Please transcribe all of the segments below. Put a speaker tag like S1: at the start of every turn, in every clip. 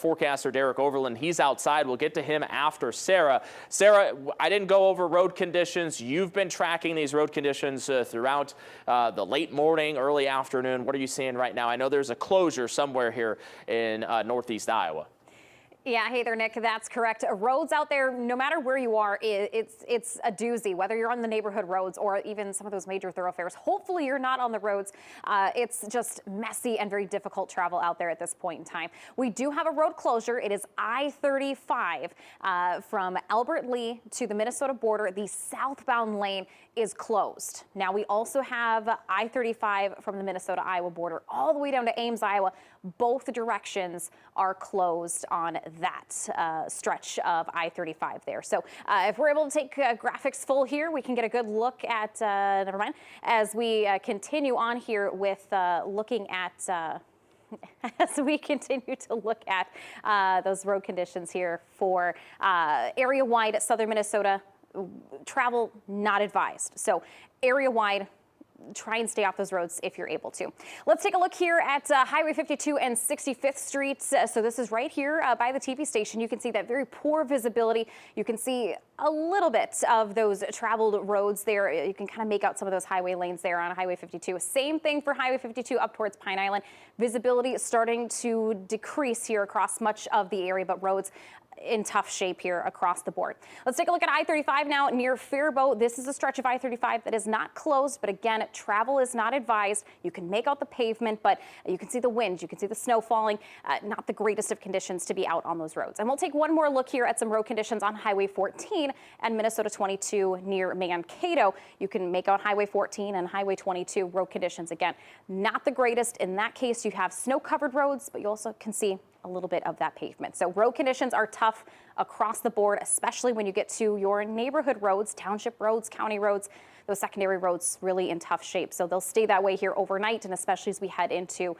S1: Forecaster Derek Overland, he's outside. We'll get to him after Sarah. Sarah, I didn't go over road conditions. You've been tracking these road conditions throughout the late morning, early afternoon. What are you seeing right now? I know there's a closure somewhere here in northeast Iowa.
S2: Yeah, hey there, Nick. That's correct. Roads out there, no matter where you are, it's a doozy, whether you're on the neighborhood roads or even some of those major thoroughfares. Hopefully you're not on the roads. It's just messy and very difficult travel out there at this point in time. We do have a road closure. It is I-35 from Albert Lee to the Minnesota border. The southbound lane is closed. Now we also have I-35 from the Minnesota-Iowa border all the way down to Ames, Iowa. Both directions are closed on that stretch of I-35 there. So if we're able to take graphics full here, we can get a good look at, never mind, as we continue on here with looking at as we continue to look at those road conditions here for area-wide southern Minnesota. Travel not advised. So area-wide, try and stay off those roads if you're able to. Let's take a look here at Highway 52 and 65th Street. So this is right here by the TV station. You can see that very poor visibility. You can see a little bit of those traveled roads there. You can kind of make out some of those highway lanes there on Highway 52. Same thing for Highway 52 up towards Pine Island. Visibility is starting to decrease here across much of the area, but roads in tough shape here across the board. Let's take a look at I-35 now near Faribault. This is a stretch of I-35 that is not closed, but again, travel is not advised. You can make out the pavement, but you can see the wind, you can see the snow falling. Not the greatest of conditions to be out on those roads. And we'll take one more look here at some road conditions on Highway 14 and Minnesota 22 near Mankato. You can make out Highway 14 and Highway 22 road conditions. Again, not the greatest. In that case, you have snow-covered roads, but you also can see a little bit of that pavement. So road conditions are tough across the board, especially when you get to your neighborhood roads, township roads, county roads. Those secondary roads really in tough shape. So they'll stay that way here overnight, and especially as we head into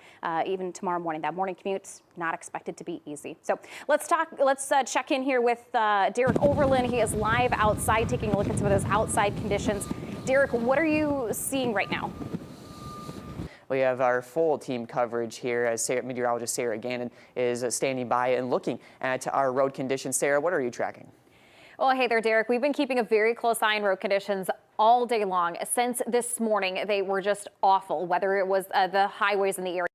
S2: even tomorrow morning. That morning commute not expected to be easy. So let's check in here with Derek Overland. He is live outside taking a look at some of those outside conditions. Derek, what are you seeing right now?
S3: We have our full team coverage here as meteorologist Sarah Gannon is standing by and looking at our road conditions. Sarah, what are you tracking?
S2: Well, hey there, Derek. We've been keeping a very close eye on road conditions all day long. Since this morning, they were just awful, whether it was the highways in the area,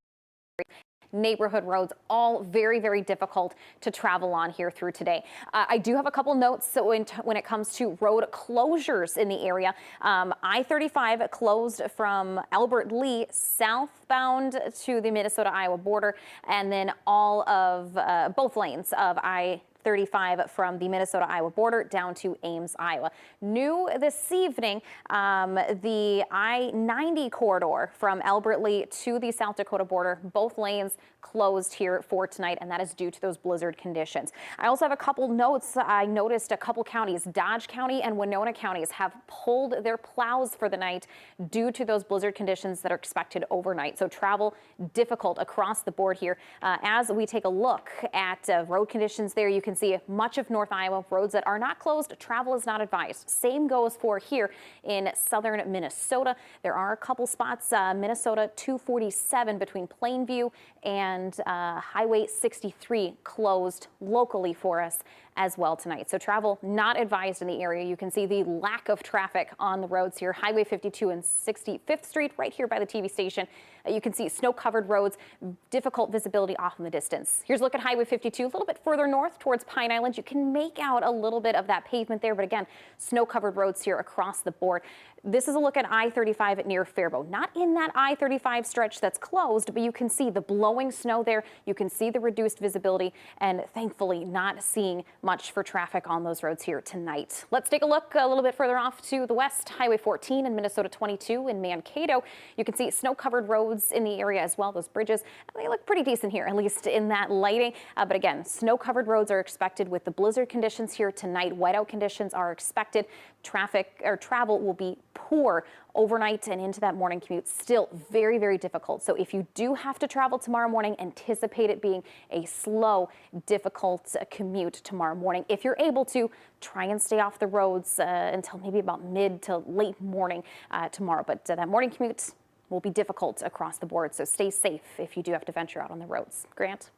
S2: neighborhood roads, all very, very difficult to travel on here through today. I do have a couple notes when it comes to road closures in the area. I-35 closed from Albert Lee southbound to the Minnesota-Iowa border, and then all of both lanes of I-35 from the Minnesota-Iowa border down to Ames, Iowa. New this evening, the I-90 corridor from Albert Lee to the South Dakota border, both lanes closed here for tonight, and that is due to those blizzard conditions. I also have a couple notes. I noticed a couple counties, Dodge County and Winona counties, have pulled their plows for the night due to those blizzard conditions that are expected overnight. So travel difficult across the board here. As we take a look at road conditions there, you can see much of North Iowa, roads that are not closed, travel is not advised. Same goes for here in southern Minnesota. There are a couple spots, Minnesota 247 between Plainview and Highway 63 closed locally for us as well tonight. So travel not advised in the area. You can see the lack of traffic on the roads here. Highway 52 and 65th Street right here by the TV station. You can see snow-covered roads, difficult visibility off in the distance. Here's a look at Highway 52, a little bit further north towards Pine Island. You can make out a little bit of that pavement there, but again, snow-covered roads here across the board. This is a look at I-35 near Faribault. Not in that I-35 stretch that's closed, but you can see the blowing snow there. You can see the reduced visibility, and thankfully not seeing much for traffic on those roads here tonight. Let's take a look a little bit further off to the west, Highway 14 and Minnesota 22 in Mankato. You can see snow-covered roads in the area as well. Those bridges, they look pretty decent here, at least in that lighting. But again, snow-covered roads are expected with the blizzard conditions here tonight. Whiteout conditions are expected. Traffic or travel will be poor overnight and into that morning commute. Still very, very difficult. So if you do have to travel tomorrow morning, anticipate it being a slow, difficult commute tomorrow morning. If you're able to, try and stay off the roads until maybe about mid to late morning tomorrow. But that morning commute will be difficult across the board. So stay safe if you do have to venture out on the roads. Grant?